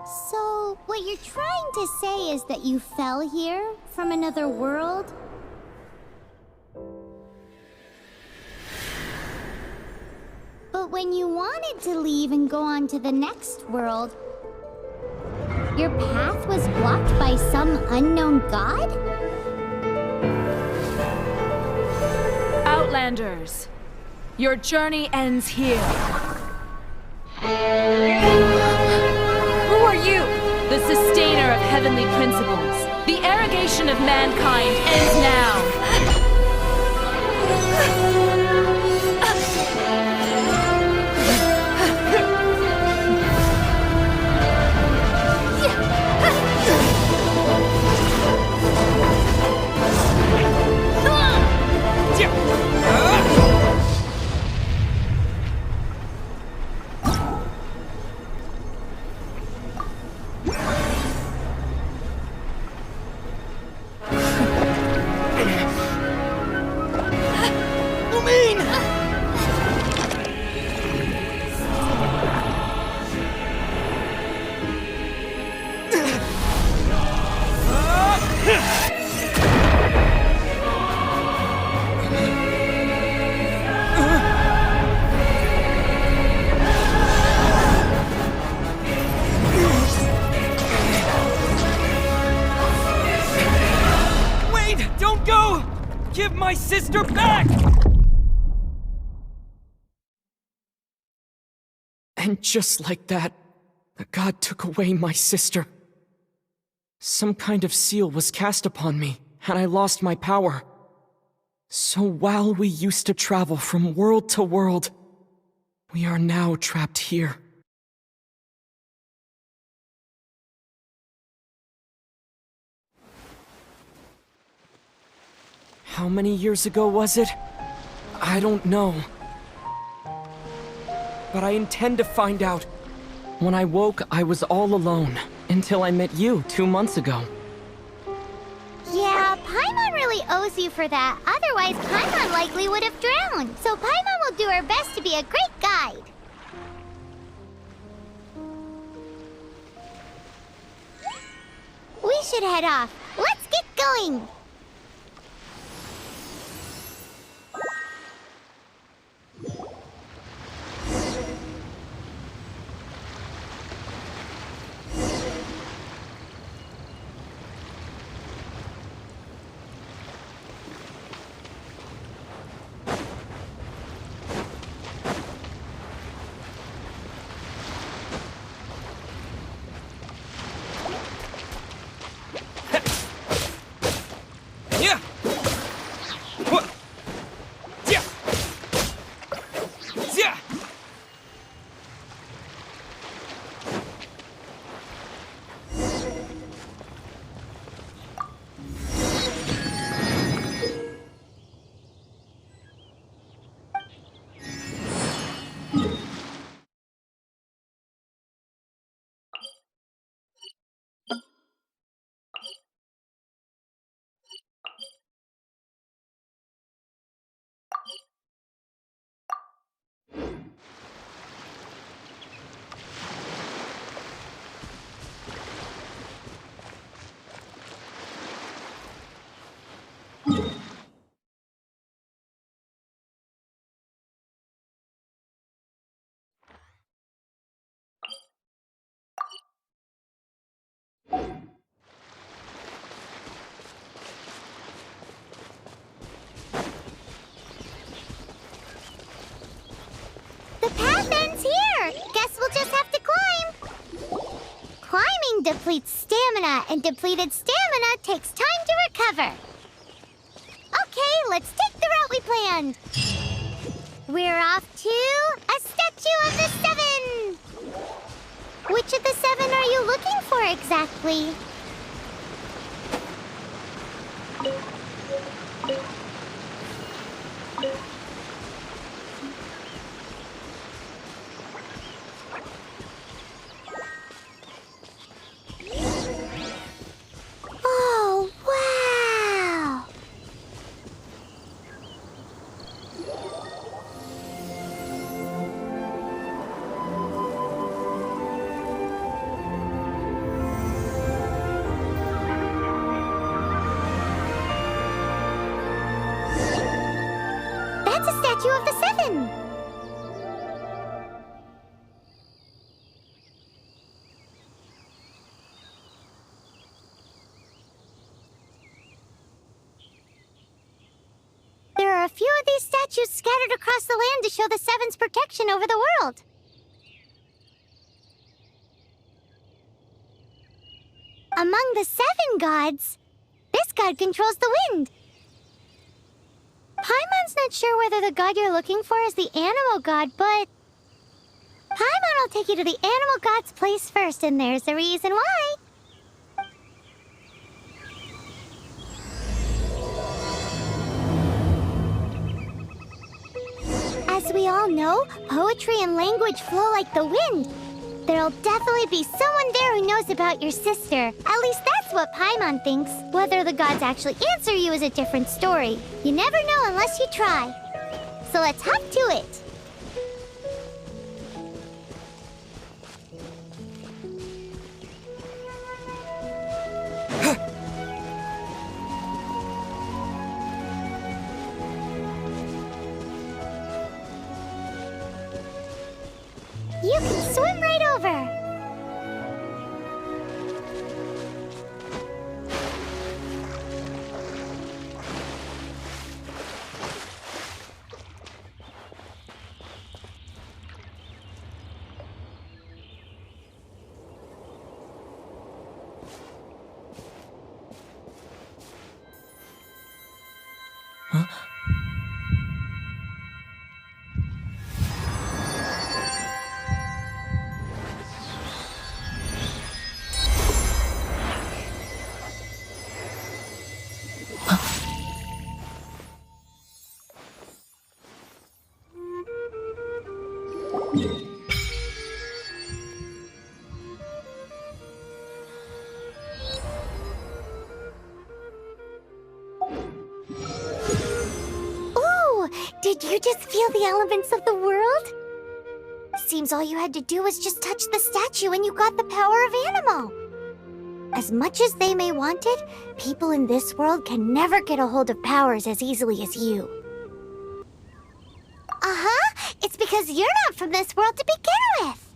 So, what you're trying to say is that you fell here from another world? But when you wanted to leave and go on to the next world, your path was blocked by some unknown god? Outlanders, your journey ends here. Who are you? The sustainer of heavenly principles. The arrogation of mankind ends now. Give my sister back! And just like that, the god took away my sister. Some kind of seal was cast upon me, and I lost my power. So while we used to travel from world to world, we are now trapped here. How many years ago was it? I don't know. But I intend to find out. When I woke, I was all alone, until I met you 2 months ago. Yeah, Paimon really owes you for that. Otherwise, Paimon likely would have drowned. So Paimon will do her best to be a great guide. We should head off. Let's get going! The path ends here! Guess we'll just have to climb! Climbing depletes stamina, and depleted stamina takes time to recover. Okay, let's take the route we planned. We're off to a statue of the Seven! Which of the 7 are you looking for exactly? Oh, wow! these statues scattered across the land to show the Seven's protection over the world. Among the 7 gods, this god controls the wind. Paimon's not sure whether the god you're looking for is the animal god, but Paimon will take you to the animal god's place first, and there's the reason why. As we all know, poetry and language flow like the wind. There'll definitely be someone there who knows about your sister. At least that's what Paimon thinks. Whether the gods actually answer you is a different story. You never know unless you try. So let's hop to it. You can swim right over. Did you just feel the elements of the world? Seems all you had to do was just touch the statue and you got the power of animal. As much as they may want it, people in this world can never get a hold of powers as easily as you. It's because you're not from this world to begin with.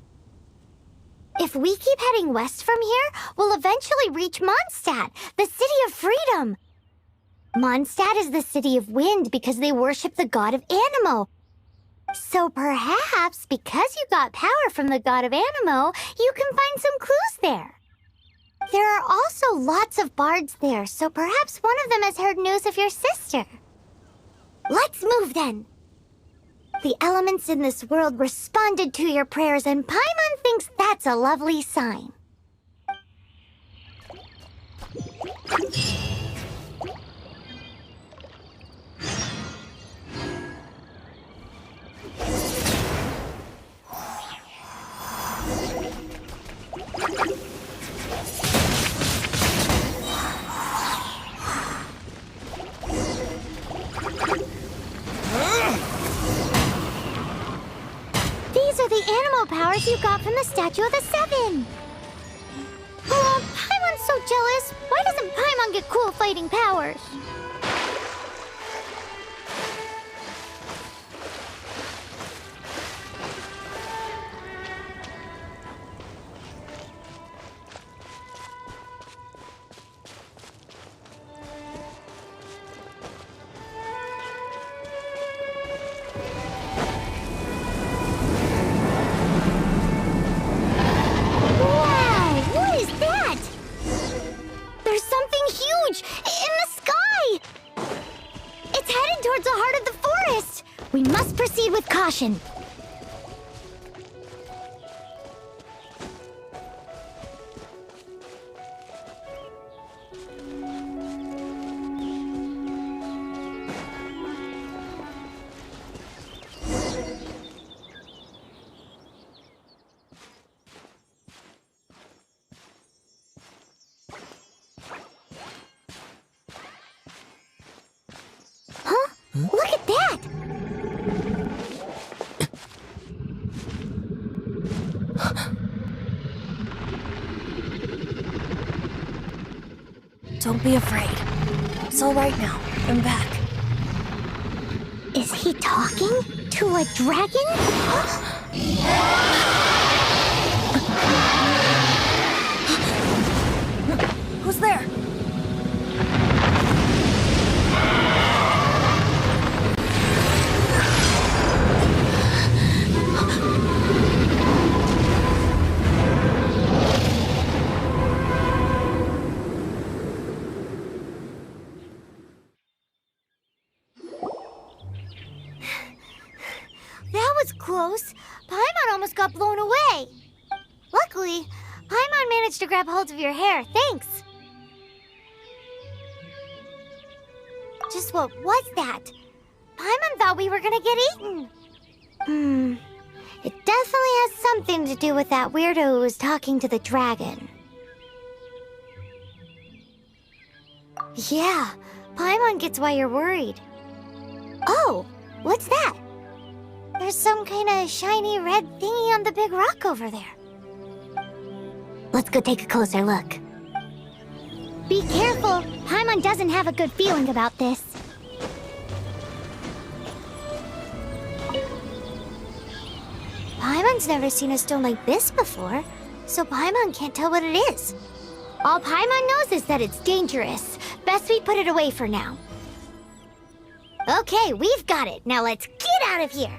If we keep heading west from here, we'll eventually reach Mondstadt, the city of freedom. Mondstadt is the city of wind because they worship the god of Anemo. So perhaps, because you got power from the god of Anemo, you can find some clues there. There are also lots of bards there, so perhaps one of them has heard news of your sister. Let's move then. The elements in this world responded to your prayers, and Paimon thinks that's a lovely sign. These are the animal powers you got from the Statue of the Seven. Oh, Paimon's so jealous. Why doesn't Paimon get cool fighting powers? We must proceed with caution. Huh? Look at that! Don't be afraid. It's all right now. I'm back. Is he talking to a dragon? Who's there? got blown away. Luckily, Paimon managed to grab hold of your hair. Thanks. Just what was that? Paimon thought we were gonna get eaten. It definitely has something to do with that weirdo who was talking to the dragon. Yeah, Paimon gets why you're worried. Oh, what's that? There's some kind of shiny red thingy on the big rock over there. Let's go take a closer look. Be careful! Paimon doesn't have a good feeling about this. Paimon's never seen a stone like this before, so Paimon can't tell what it is. All Paimon knows is that it's dangerous. Best we put it away for now. Okay, we've got it. Now let's get out of here!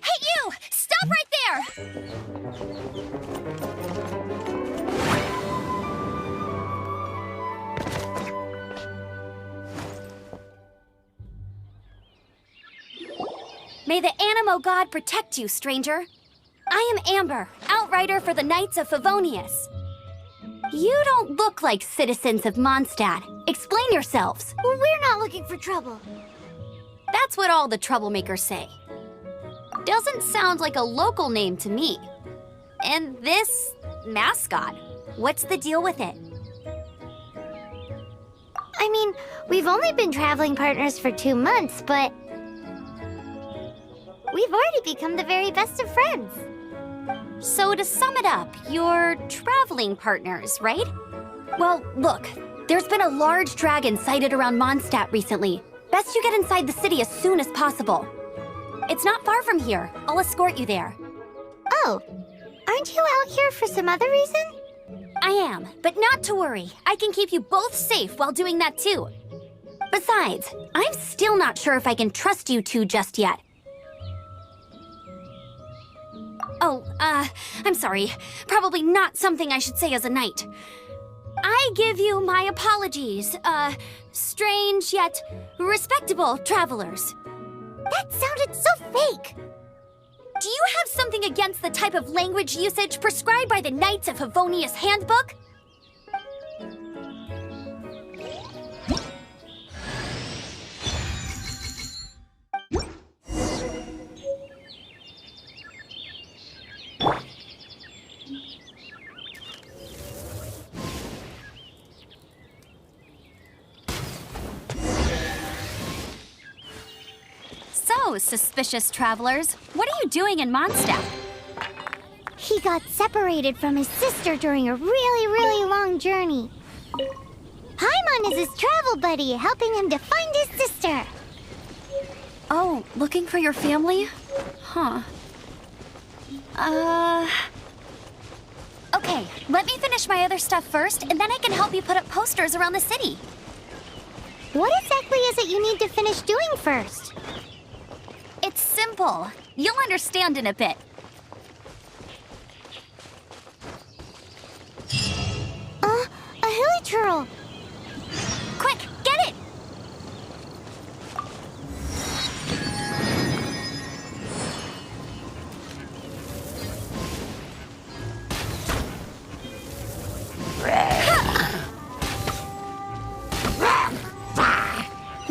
Hey, you! Stop right there! May the Animo God protect you, stranger. I am Amber, outrider for the Knights of Favonius. You don't look like citizens of Mondstadt. Explain yourselves. Well, we're not looking for trouble. That's what all the troublemakers say. Doesn't sound like a local name to me. And this mascot, what's the deal with it? I mean, we've only been traveling partners for 2 months, but we've already become the very best of friends. So to sum it up, you're traveling partners, right? Well, look, there's been a large dragon sighted around Mondstadt recently. Best you get inside the city as soon as possible. It's not far from here. I'll escort you there. Oh, aren't you out here for some other reason? I am, but not to worry. I can keep you both safe while doing that too. Besides, I'm still not sure if I can trust you two just yet. Oh, I'm sorry. Probably not something I should say as a knight. I give you my apologies, strange yet respectable travelers. That sounded so fake. Do you have something against the type of language usage prescribed by the Knights of Favonius Handbook? So, suspicious travelers, what are you doing in Mondstadt? He got separated from his sister during a really long journey. Paimon is his travel buddy, helping him to find his sister. Oh, looking for your family? Huh. Okay, let me finish my other stuff first, and then I can help you put up posters around the city. What exactly is it you need to finish doing first? It's simple. You'll understand in a bit. A hilichurl. Quick, get it!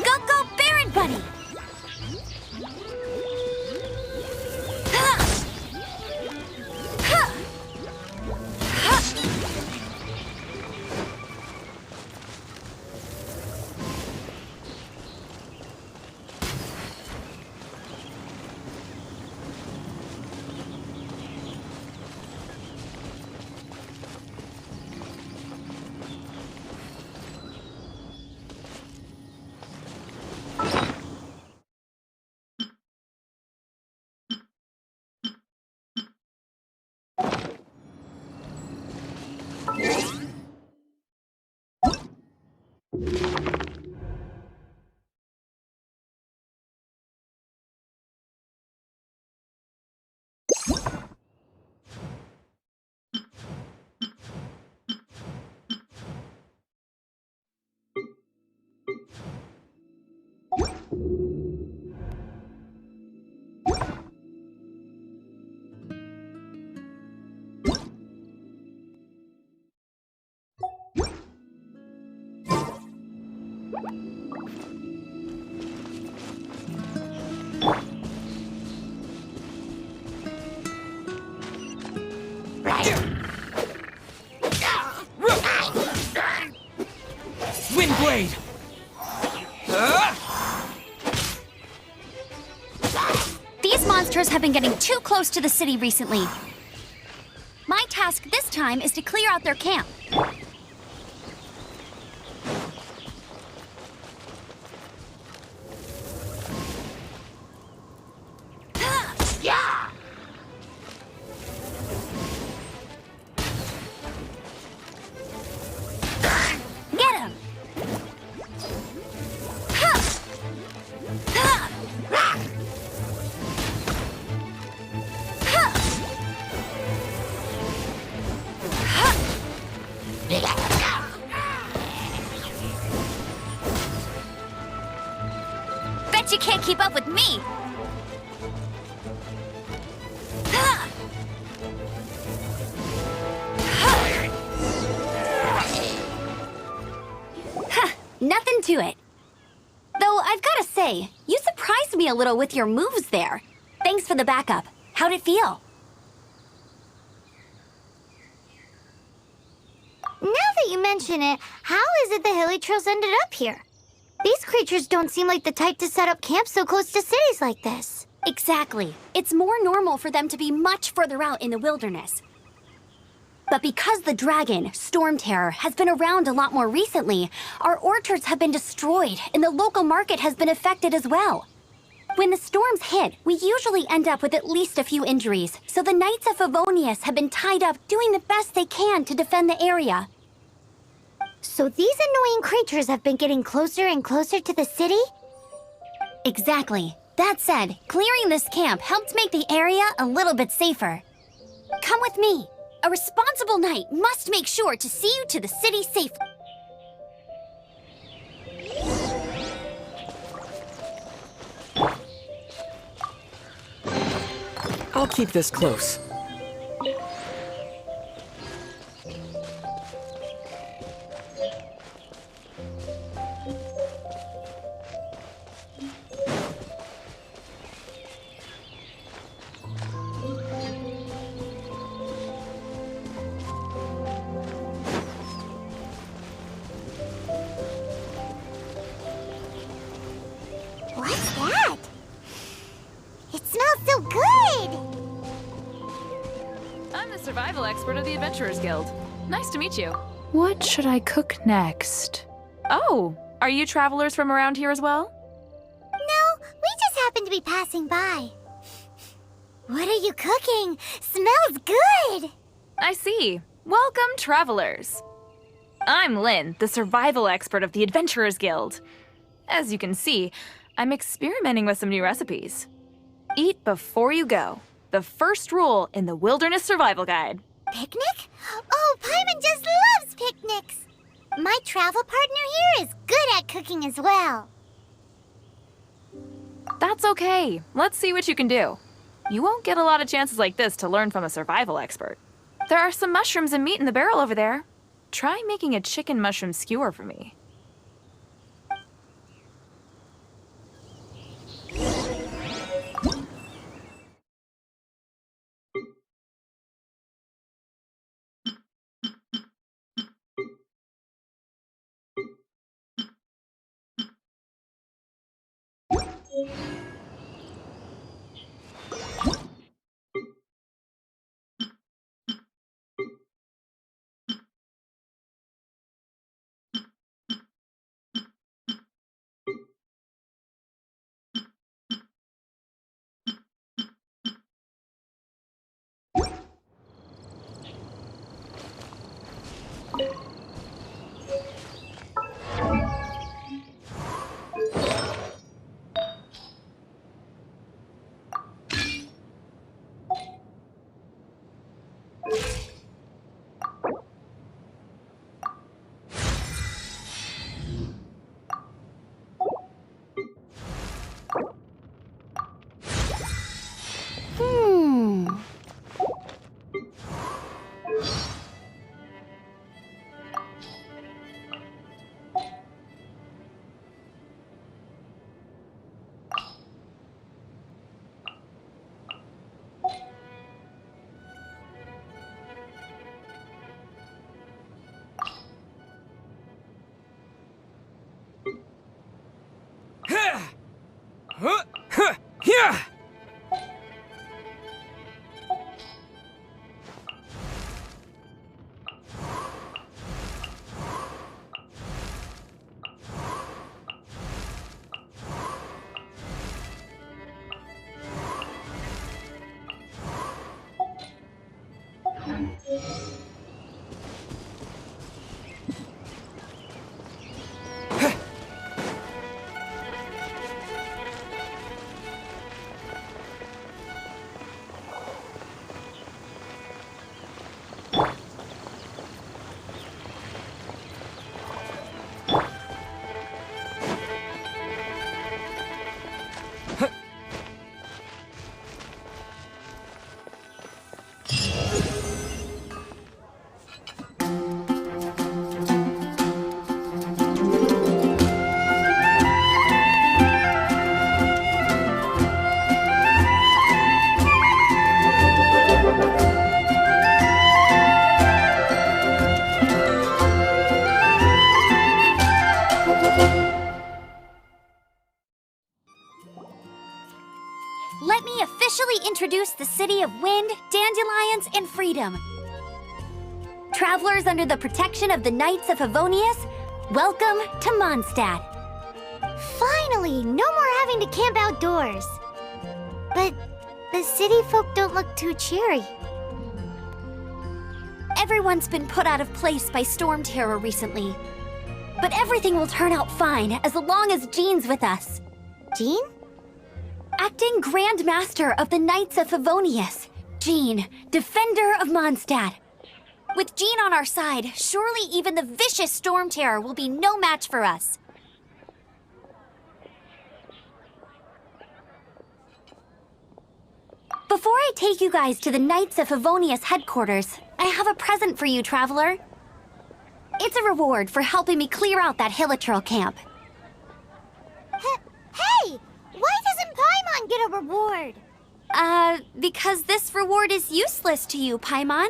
Go, Baron Bunny! Windblade! These monsters have been getting too close to the city recently. My task this time is to clear out their camp. Get him! Bet you can't keep up with me! Nothing to it. Though I've gotta say, you surprised me a little with your moves there. Thanks for the backup. How'd it feel? Now that you mention it, how is it the Hilly Trails ended up here? These creatures don't seem like the type to set up camp so close to cities like this. Exactly. It's more normal for them to be much further out in the wilderness. But because the dragon, Storm Terror, has been around a lot more recently, our orchards have been destroyed and the local market has been affected as well. When the storms hit, we usually end up with at least a few injuries, so the Knights of Favonius have been tied up doing the best they can to defend the area. So these annoying creatures have been getting closer and closer to the city? Exactly. That said, clearing this camp helped make the area a little bit safer. Come with me. A responsible knight must make sure to see you to the city safely. I'll keep this close. What's that? It smells so good! I'm the survival expert of the Adventurers Guild. Nice to meet you. What should I cook next? Oh, are you travelers from around here as well? No, we just happened to be passing by. What are you cooking? Smells good! I see. Welcome, travelers. I'm Lynn, the survival expert of the Adventurers Guild. As you can see, I'm experimenting with some new recipes. Eat before you go. The first rule in the Wilderness Survival Guide. Picnic? Oh, Paimon just loves picnics! My travel partner here is good at cooking as well. That's okay. Let's see what you can do. You won't get a lot of chances like this to learn from a survival expert. There are some mushrooms and meat in the barrel over there. Try making a chicken mushroom skewer for me. Let me officially introduce the city of wind, dandelions, and freedom. Travelers under the protection of the Knights of Favonius, welcome to Mondstadt. Finally, no more having to camp outdoors. But the city folk don't look too cheery. Everyone's been put out of place by storm terror recently. But everything will turn out fine as long as Jean's with us. Jean? Acting Grand Master of the Knights of Favonius, Jean, Defender of Mondstadt. With Jean on our side, surely even the vicious storm terror will be no match for us. Before I take you guys to the Knights of Favonius headquarters, I have a present for you, Traveler. It's a reward for helping me clear out that Hilichurl camp. Hey! Why doesn't Paimon get a reward? Because this reward is useless to you, Paimon.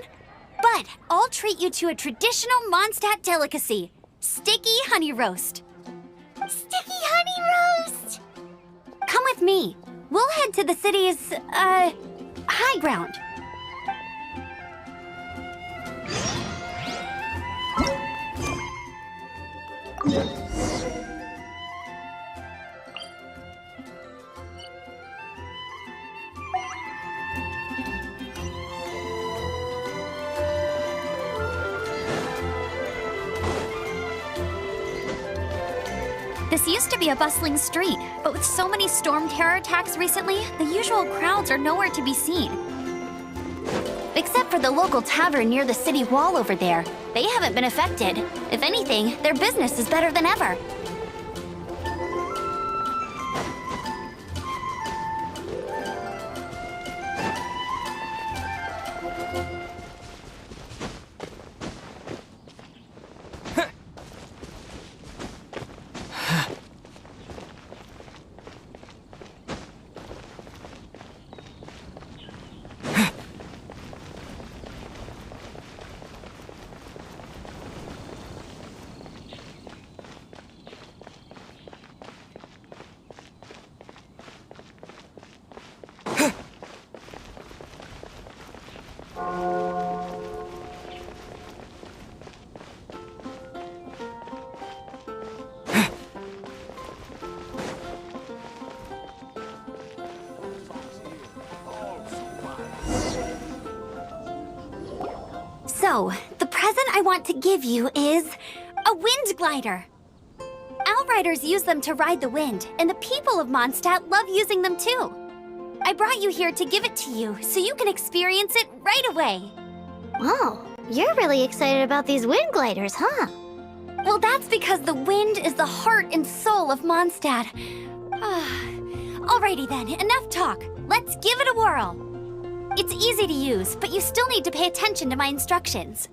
But I'll treat you to a traditional Mondstadt delicacy, sticky honey roast. Sticky honey roast! Come with me. We'll head to the city's, high ground. This used to be a bustling street, but with so many storm terror attacks recently, the usual crowds are nowhere to be seen. Except for the local tavern near the city wall over there. They haven't been affected. If anything, their business is better than ever. So, the present I want to give you is a wind glider. Outriders use them to ride the wind, and the people of Mondstadt love using them too. I brought you here to give it to you, so you can experience it right away. Wow, you're really excited about these wind gliders, huh? Well, that's because the wind is the heart and soul of Mondstadt. Alrighty then, enough talk. Let's give it a whirl. It's easy to use, but you still need to pay attention to my instructions.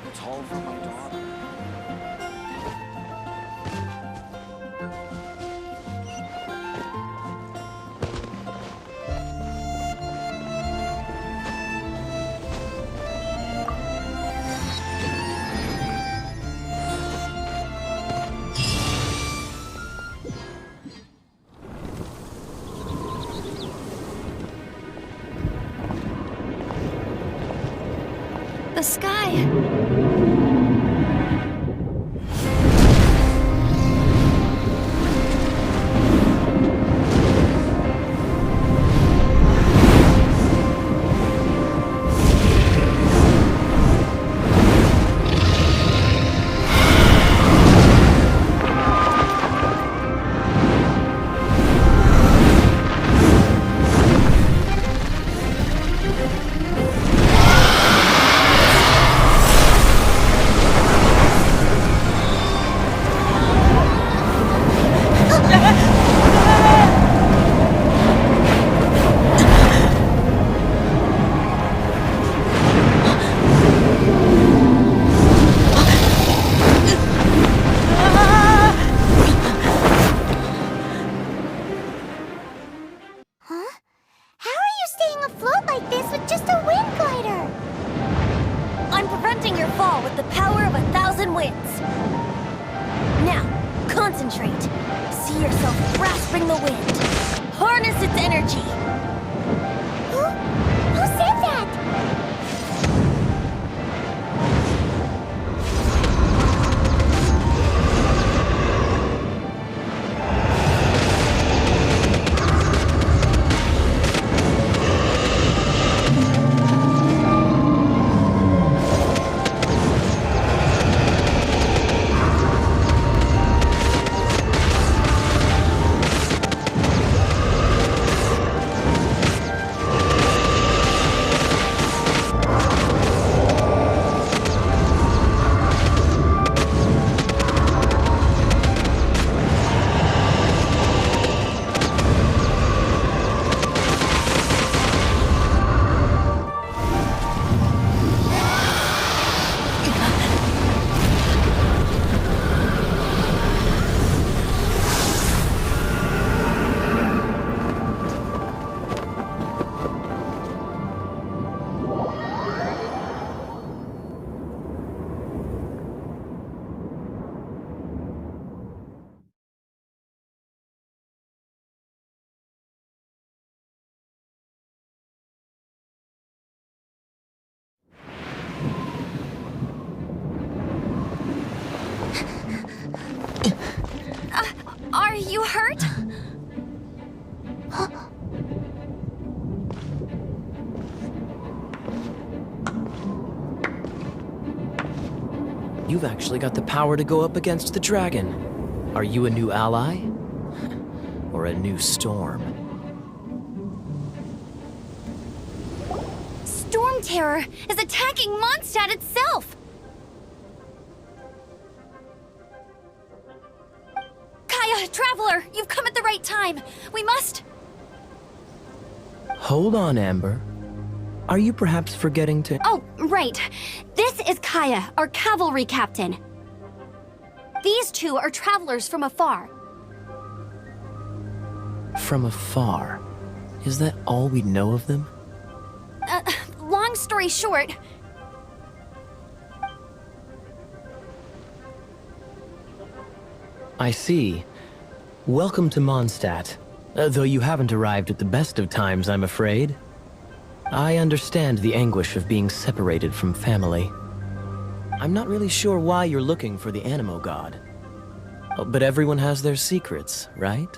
It's all for my daughter. The sky. Huh? How are you staying afloat like this with just a wind glider? I'm preventing your fall with the power of 1,000 winds. Now, concentrate. See yourself grasping the wind. Harness its energy. Who said that? Are you hurt? You've actually got the power to go up against the dragon. Are you a new ally? Or a new storm? Storm Terror is attacking Mondstadt itself! Kaya, Traveler, you've come at the right time. We must... Hold on, Amber. Are you perhaps forgetting to... Oh, right. This is Kaya, our cavalry captain. These two are travelers from afar. From afar? Is that all we know of them? Long story short... I see. Welcome to Mondstadt. Though you haven't arrived at the best of times, I'm afraid. I understand the anguish of being separated from family. I'm not really sure why you're looking for the Animo God. But everyone has their secrets, right?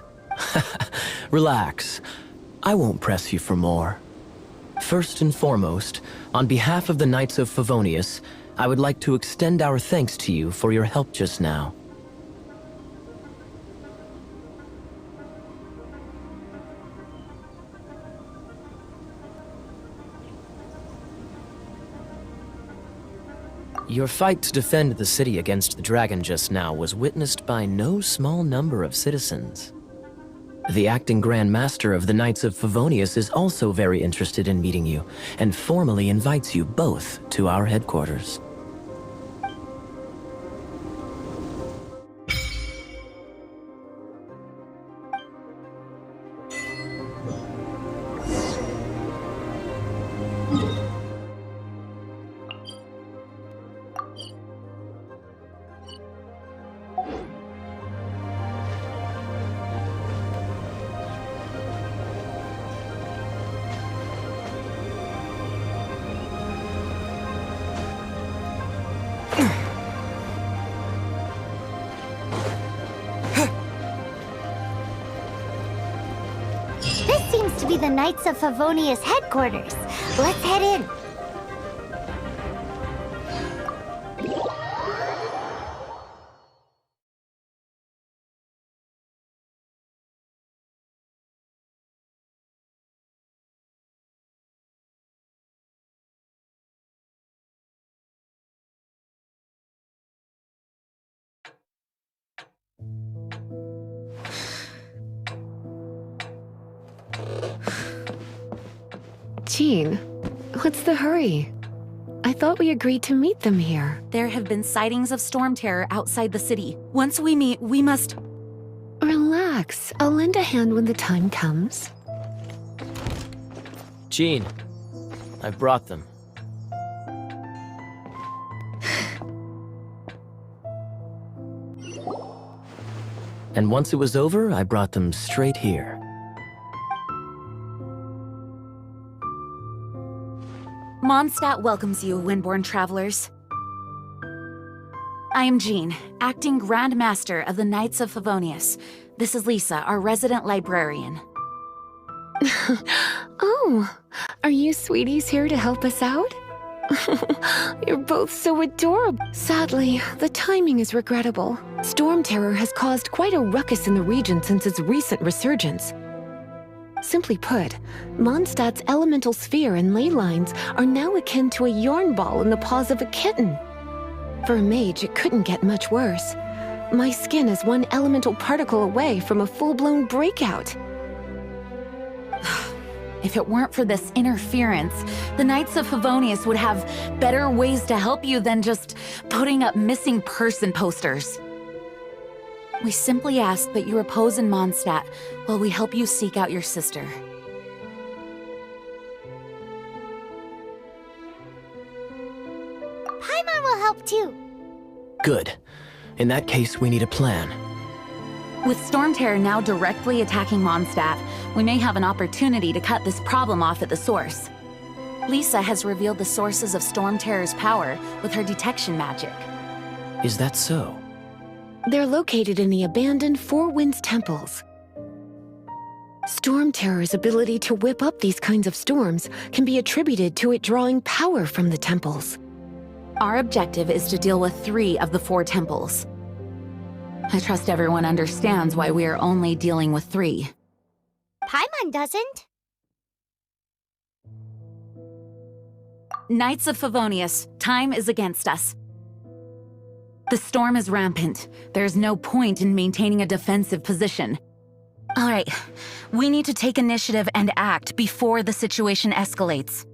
Relax. I won't press you for more. First and foremost, on behalf of the Knights of Favonius, I would like to extend our thanks to you for your help just now. Your fight to defend the city against the dragon just now was witnessed by no small number of citizens. The acting Grand Master of the Knights of Favonius is also very interested in meeting you, and formally invites you both to our headquarters. seems to be the Knights of Favonius headquarters. Let's head in. Jean, what's the hurry? I thought we agreed to meet them here. There have been sightings of storm terror outside the city. Once we meet, we must... Relax. I'll lend a hand when the time comes. Jean, I've brought them. And once it was over, I brought them straight here. Mondstadt welcomes you, Windborn travelers. I am Jean, acting Grand Master of the Knights of Favonius. This is Lisa, our resident librarian. Oh, are you sweeties here to help us out? You're both so adorable. Sadly, the timing is regrettable. Storm terror has caused quite a ruckus in the region since its recent resurgence. Simply put, Mondstadt's elemental sphere and ley lines are now akin to a yarn ball in the paws of a kitten. For a mage, it couldn't get much worse. My skin is one elemental particle away from a full-blown breakout. If it weren't for this interference, the Knights of Favonius would have better ways to help you than just putting up missing person posters. We simply ask that you repose in Mondstadt while we help you seek out your sister. Paimon will help too. Good. In that case, we need a plan. With Storm Terror now directly attacking Mondstadt, we may have an opportunity to cut this problem off at the source. Lisa has revealed the sources of Storm Terror's power with her detection magic. Is that so? They're located in the abandoned Four Winds temples. Storm Terror's ability to whip up these kinds of storms can be attributed to it drawing power from the temples. Our objective is to deal with 3 of the 4 temples. I trust everyone understands why we are only dealing with 3. Paimon doesn't. Knights of Favonius, time is against us. The storm is rampant. There's no point in maintaining a defensive position. All right, we need to take initiative and act before the situation escalates.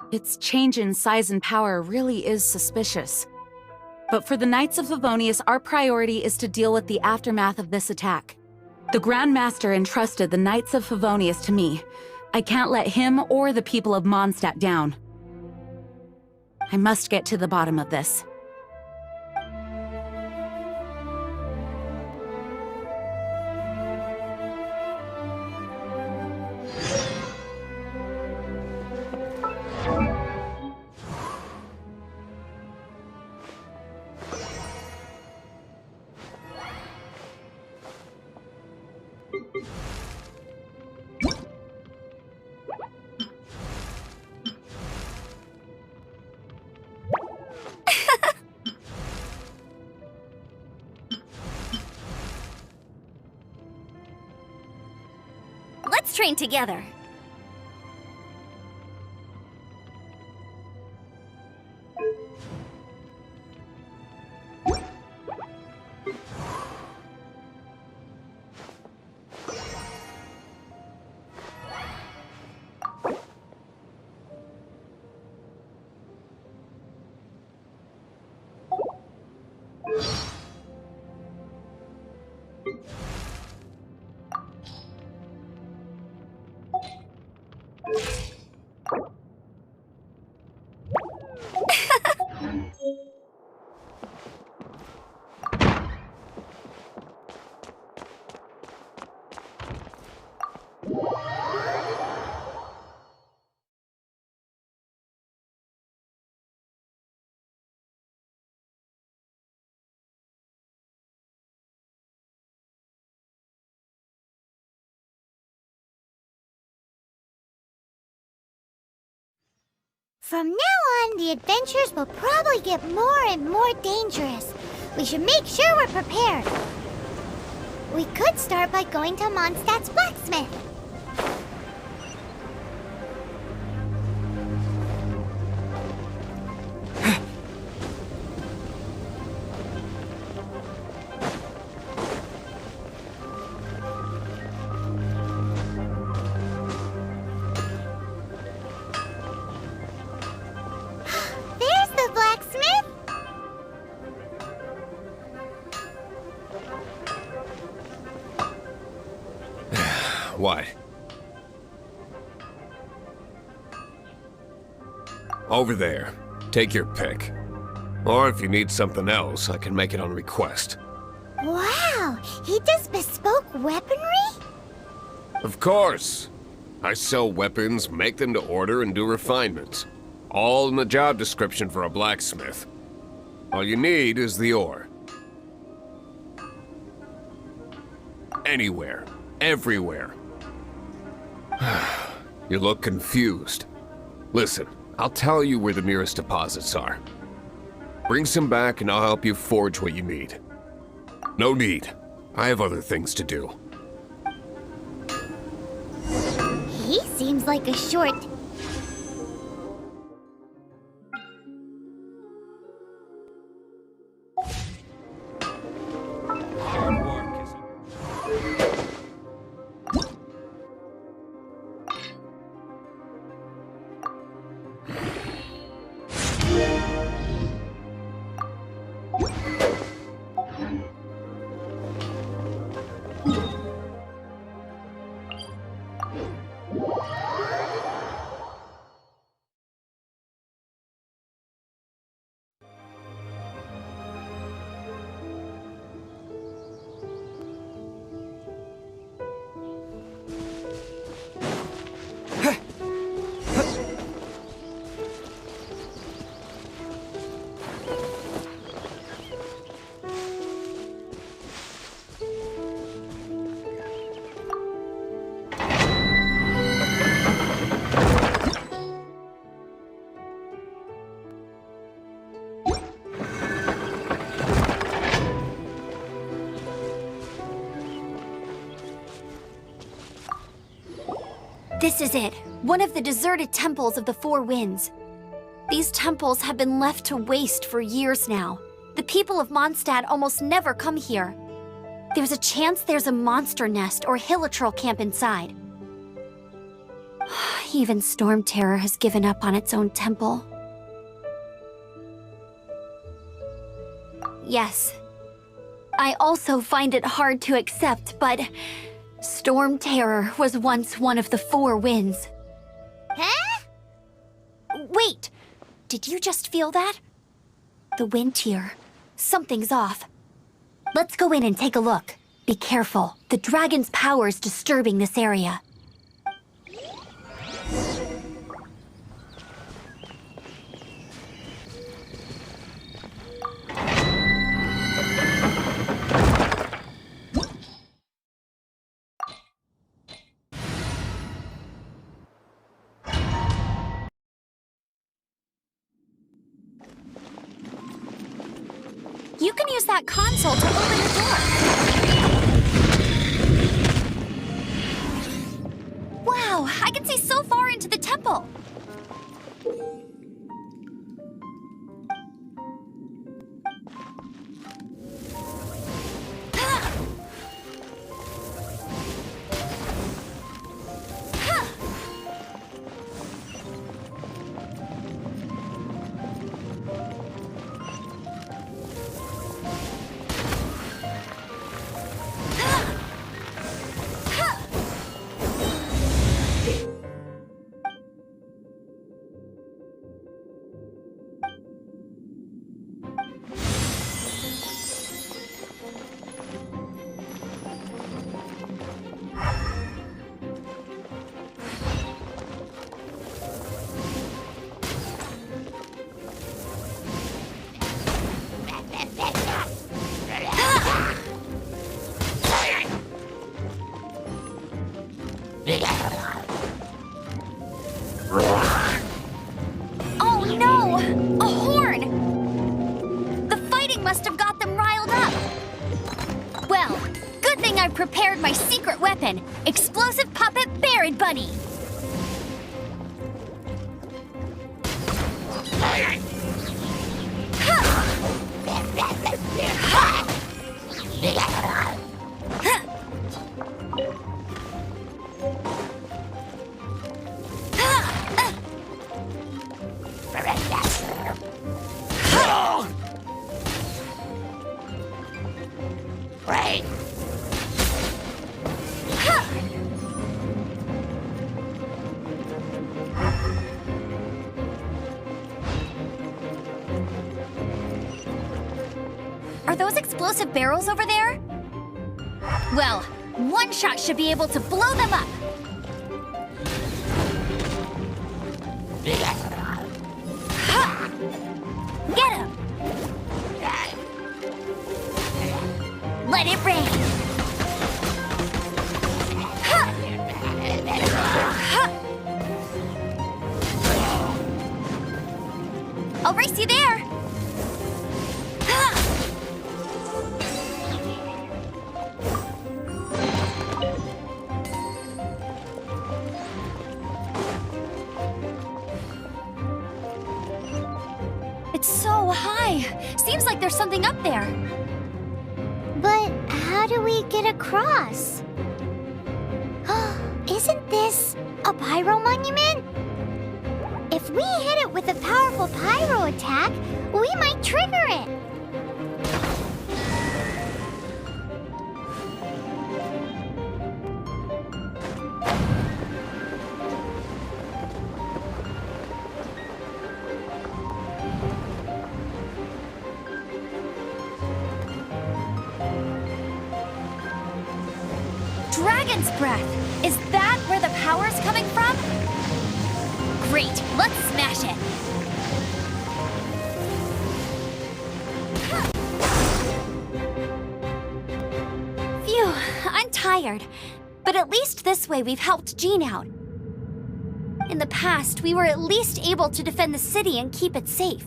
Its change in size and power really is suspicious. But for the Knights of Favonius, our priority is to deal with the aftermath of this attack. The Grand Master entrusted the Knights of Favonius to me. I can't let him or the people of Mondstadt down. I must get to the bottom of this. Let's train together. From now on, the adventures will probably get more and more dangerous. We should make sure we're prepared. We could start by going to Mondstadt's blacksmith. There's the blacksmith. What? Over there. Take your pick. Or if you need something else, I can make it on request. Wow, he does bespoke weaponry? Of course. I sell weapons, make them to order, and do refinements. All in the job description for a blacksmith. All you need is the ore. Anywhere. Everywhere. You look confused. Listen, I'll tell you where the nearest deposits are. Bring some back and I'll help you forge what you need. No need. I have other things to do. He seems like a short... Hard work is... This is it, one of the deserted temples of the Four Winds. These temples have been left to waste for years now. The people of Mondstadt almost never come here. There's a chance there's a monster nest or hilichurl camp inside. Even Storm Terror has given up on its own temple. Yes. I also find it hard to accept, but Storm Terror was once one of the Four Winds. Huh? Wait! Did you just feel that? The wind here. Something's off. Let's go in and take a look. Be careful. The dragon's power is disturbing this area. You can use that console to open the door. Wow, I can see so far into the temple. happen! Explosive puppet Barrett Bunny! Are those explosive barrels over there? Well, one shot should be able to blow them up. Ha! Get him! Let it rain! Ha! Ha! I'll race you there! Ha! It's so high. Seems like there's something up there. But how do we get across? Isn't this a pyro monument? If we hit it with a powerful pyro attack, we might trigger it. Dragon's breath! Is that where the power's coming from? Great, let's smash it! Phew, I'm tired. But at least this way we've helped Jean out. In the past, we were at least able to defend the city and keep it safe.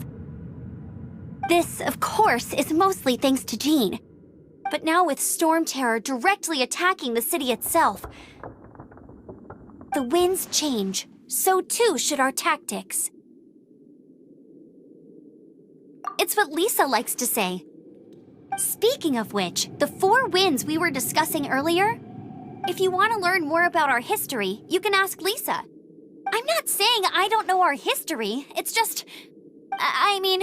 This, of course, is mostly thanks to Jean. But now with Storm Terror directly attacking the city itself, the winds change, so too should our tactics. It's what Lisa likes to say. Speaking of which, the 4 winds we were discussing earlier, if you want to learn more about our history, you can ask Lisa. I'm not saying I don't know our history, it's just... I mean,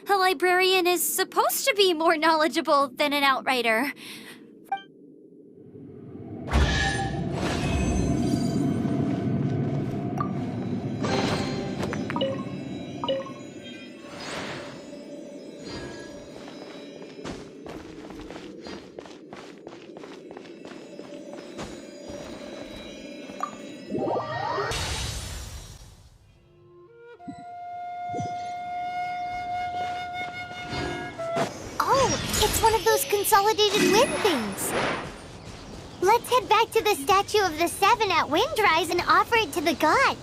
a librarian is supposed to be more knowledgeable than an outrider. It's one of those consolidated wind things. Let's head back to the statue of the 7 at Windrise and offer it to the gods.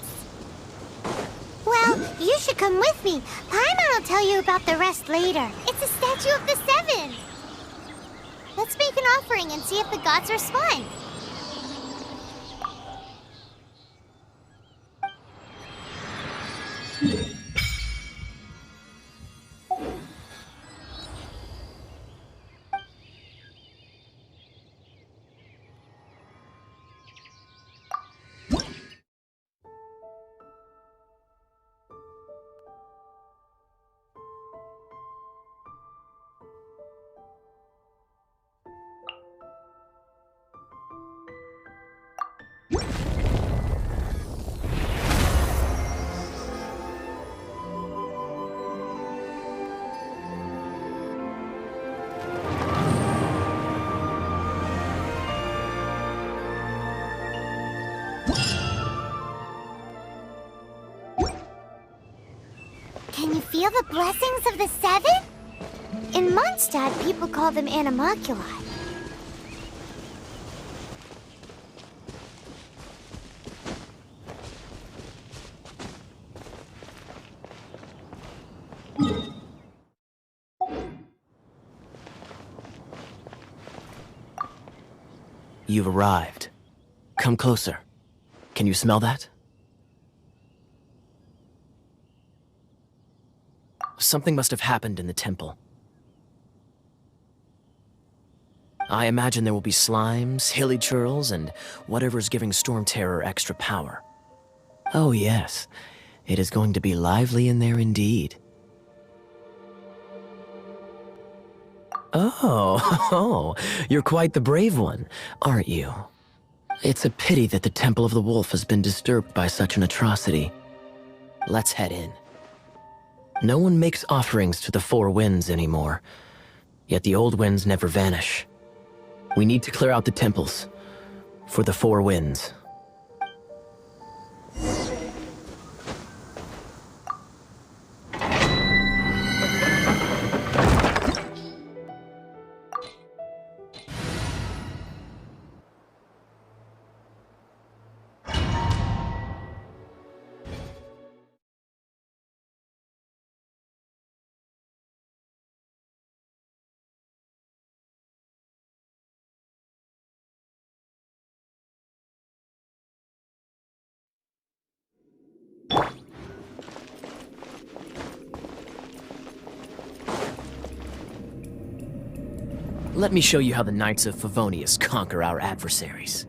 Well, you should come with me. Paimon will tell you about the rest later. It's a statue of the 7. Let's make an offering and see if the gods respond. Can you feel the blessings of the 7? In Mondstadt, people call them animalculi. You've arrived. Come closer. Can you smell that? Something must have happened in the temple. I imagine there will be slimes, hilly churls, and whatever's giving Storm Terror extra power. Oh yes, it is going to be lively in there indeed. Oh, you're quite the brave one, aren't you? It's a pity that the Temple of the Wolf has been disturbed by such an atrocity. Let's head in. No one makes offerings to the Four Winds anymore, yet the old winds never vanish. We need to clear out the temples for the Four Winds. Let me show you how the Knights of Favonius conquer our adversaries.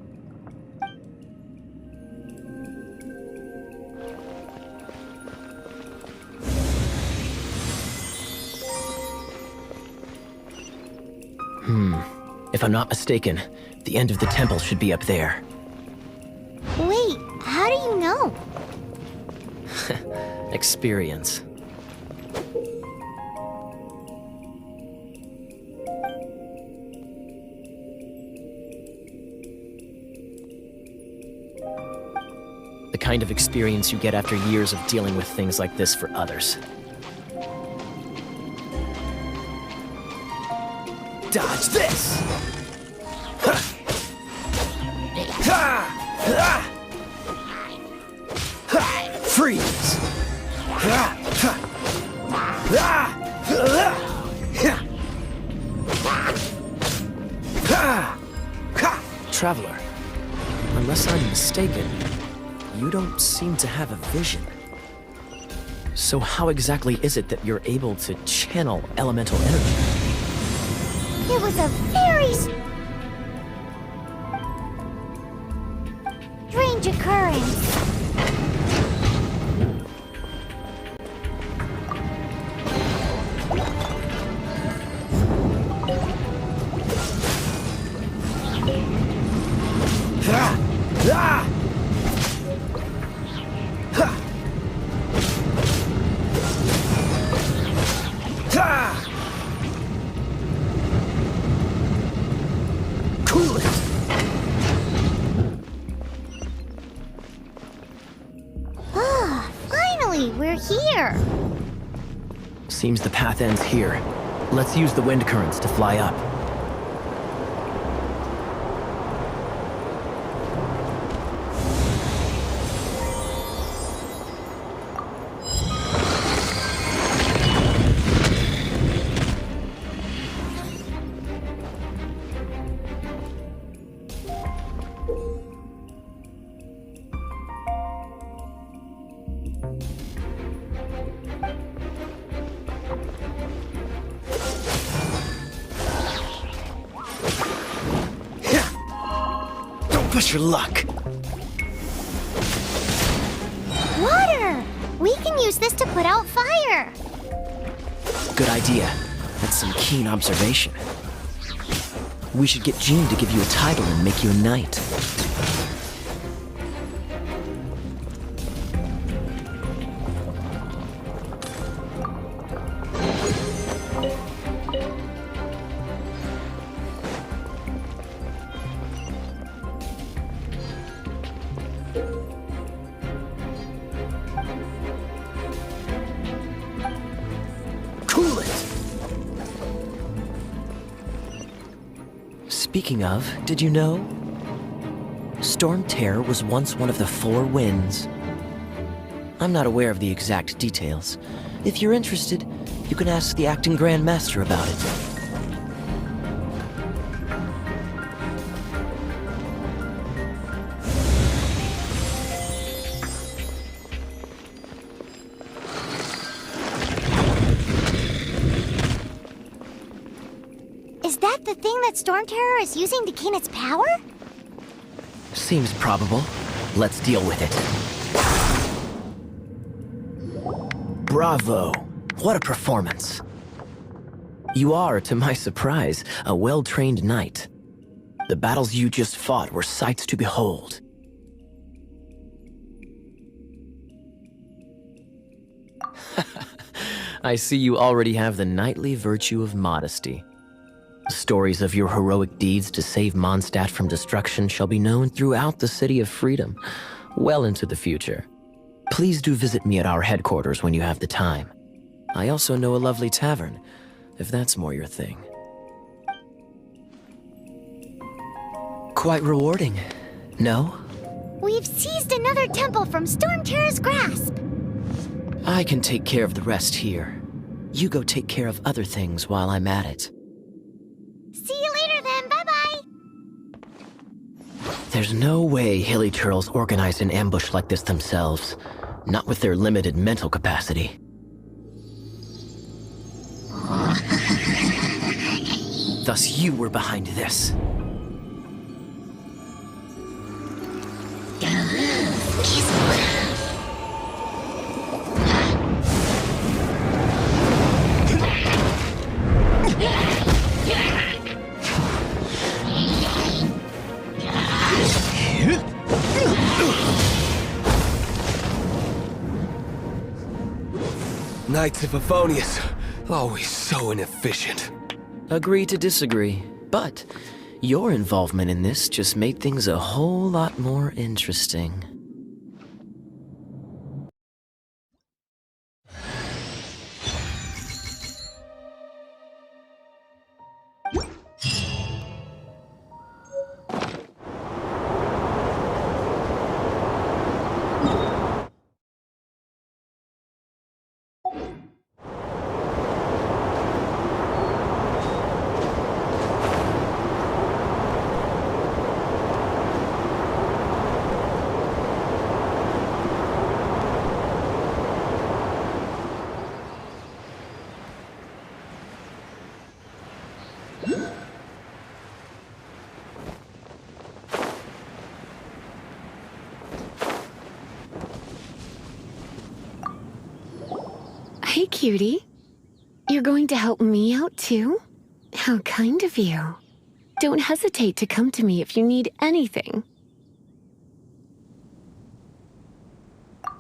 If I'm not mistaken, the end of the temple should be up there. Wait, how do you know? Experience. The kind of experience you get after years of dealing with things like this for others. Dodge this! Freeze! Traveler, unless I'm mistaken, you don't seem to have a vision. So how exactly is it that you're able to channel elemental energy? It was a very strange occurrence. Cool it! Finally, we're here. Seems the path ends here. Let's use the wind currents to fly up. Push your luck. Water! We can use this to put out fire. Good idea. That's some keen observation. We should get Jean to give you a title and make you a knight. Cool it! Speaking of, did you know? Storm Terror was once one of the Four Winds. I'm not aware of the exact details. If you're interested, you can ask the acting Grand Master about it. the thing that Storm Terror is using to gain its power? Seems probable. Let's deal with it. Bravo! What a performance. You are, to my surprise, a well-trained knight. The battles you just fought were sights to behold. I see you already have the knightly virtue of modesty. Stories of your heroic deeds to save Mondstadt from destruction shall be known throughout the City of Freedom, well into the future. Please do visit me at our headquarters when you have the time. I also know a lovely tavern, if that's more your thing. Quite rewarding, no? We've seized another temple from Storm Terror's grasp. I can take care of the rest here. You go take care of other things while I'm at it. See you later then, bye-bye. There's no way Hilly Turtles organized an ambush like this themselves. Not with their limited mental capacity. Thus you were behind this. Knights of Favonius, always so inefficient. Agree to disagree, but your involvement in this just made things a whole lot more interesting. Hey, cutie. You're going to help me out, too? How kind of you. Don't hesitate to come to me if you need anything.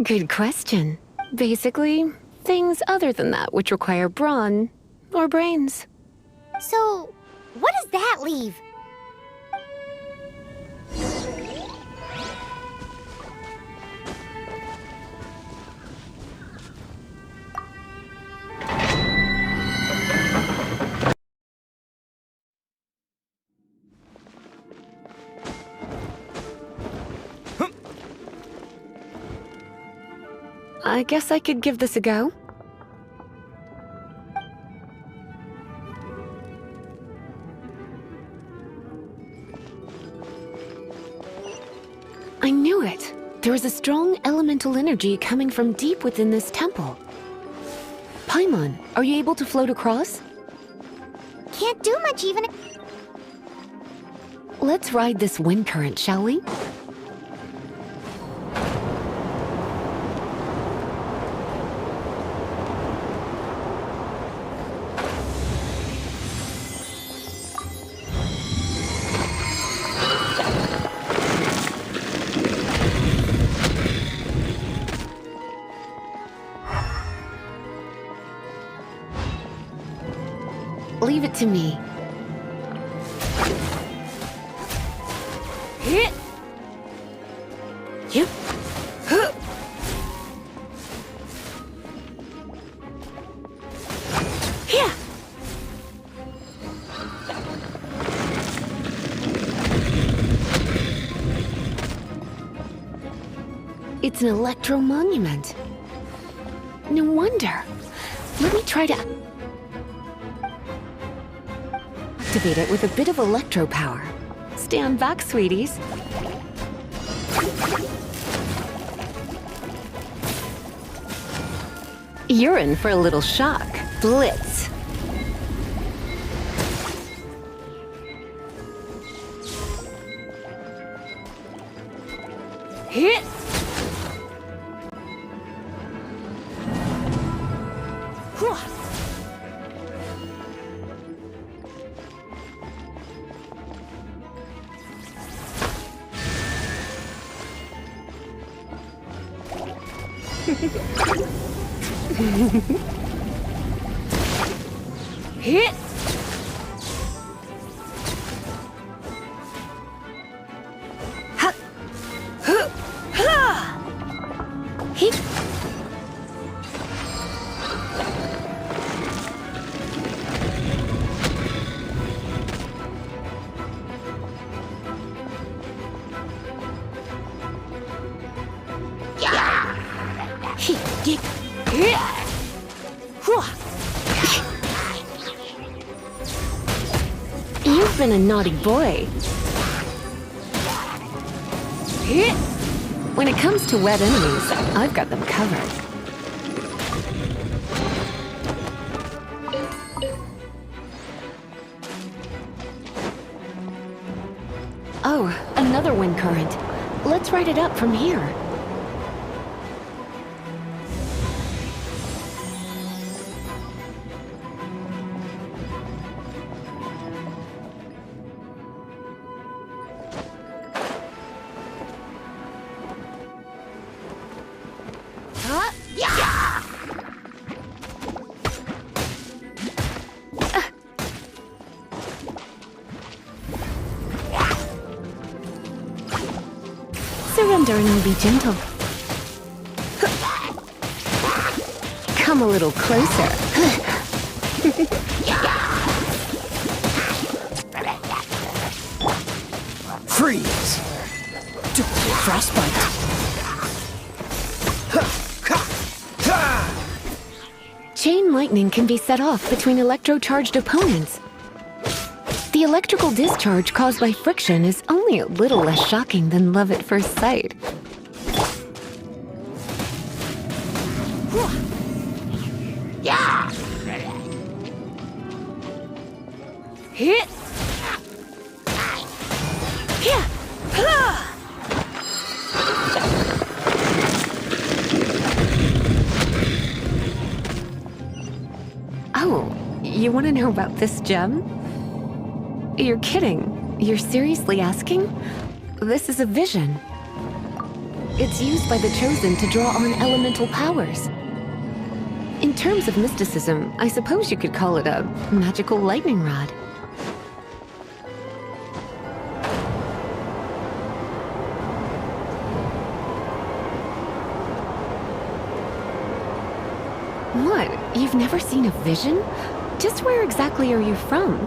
Good question. Basically, things other than that which require brawn or brains. So, what does that leave? I guess I could give this a go. I knew it. There is a strong elemental energy coming from deep within this temple. Paimon, are you able to float across? Can't do much even. Let's ride this wind current, shall we? Leave it to me. It's an electro monument. No wonder. Let me try to activate it with a bit of electro power. Stand back, sweeties. You're in for a little shock. Blitz. Hit! Ha! Huh! Ha! Hit! You've been a naughty boy. When it comes to wet enemies, I've got them covered. Oh, another wind current. Let's ride it up from here. Surrender and we'll be gentle. Come a little closer. Freeze! Frostbite! Chain lightning can be set off between electro-charged opponents. The electrical discharge caused by friction is only a little less shocking than love at first sight. Hit! Oh, you want to know about this gem? You're kidding. You're seriously asking? This is a vision. It's used by the Chosen to draw on elemental powers. In terms of mysticism, I suppose you could call it a magical lightning rod. What? You've never seen a vision? Just where exactly are you from?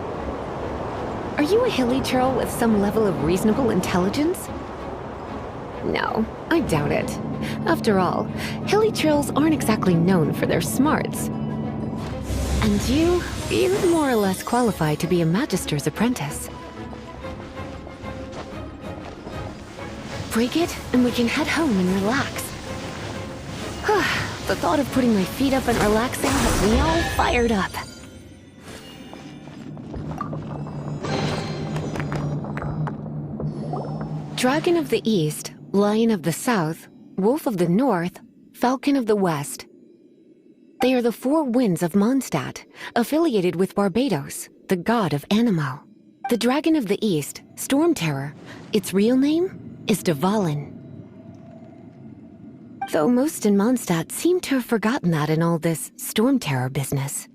Are you a hilly churl with some level of reasonable intelligence? No, I doubt it. After all, hilly churls aren't exactly known for their smarts. And you're more or less qualified to be a magister's apprentice. Break it, and we can head home and relax. The thought of putting my feet up and relaxing has me all fired up. Dragon of the East, Lion of the South, Wolf of the North, Falcon of the West. They are the four winds of Mondstadt, affiliated with Barbados, the god of Anemo. The Dragon of the East, Storm Terror, its real name is Dvalin. Though most in Mondstadt seem to have forgotten that in all this Storm Terror business.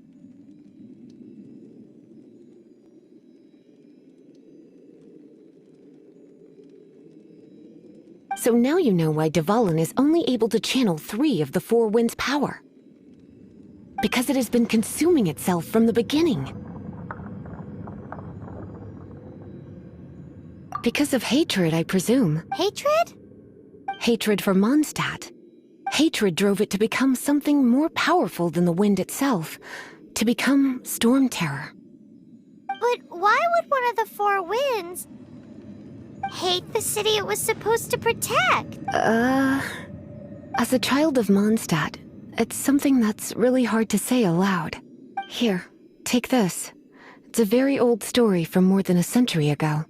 So now you know why Dvalin is only able to channel 3 of the 4 winds' power. Because it has been consuming itself from the beginning. Because of hatred, I presume. Hatred? Hatred for Mondstadt. Hatred drove it to become something more powerful than the wind itself. To become Storm Terror. But why would one of the 4 winds hate the city it was supposed to protect? As a child of Mondstadt, it's something that's really hard to say aloud. Here, take this. It's a very old story from more than a century ago.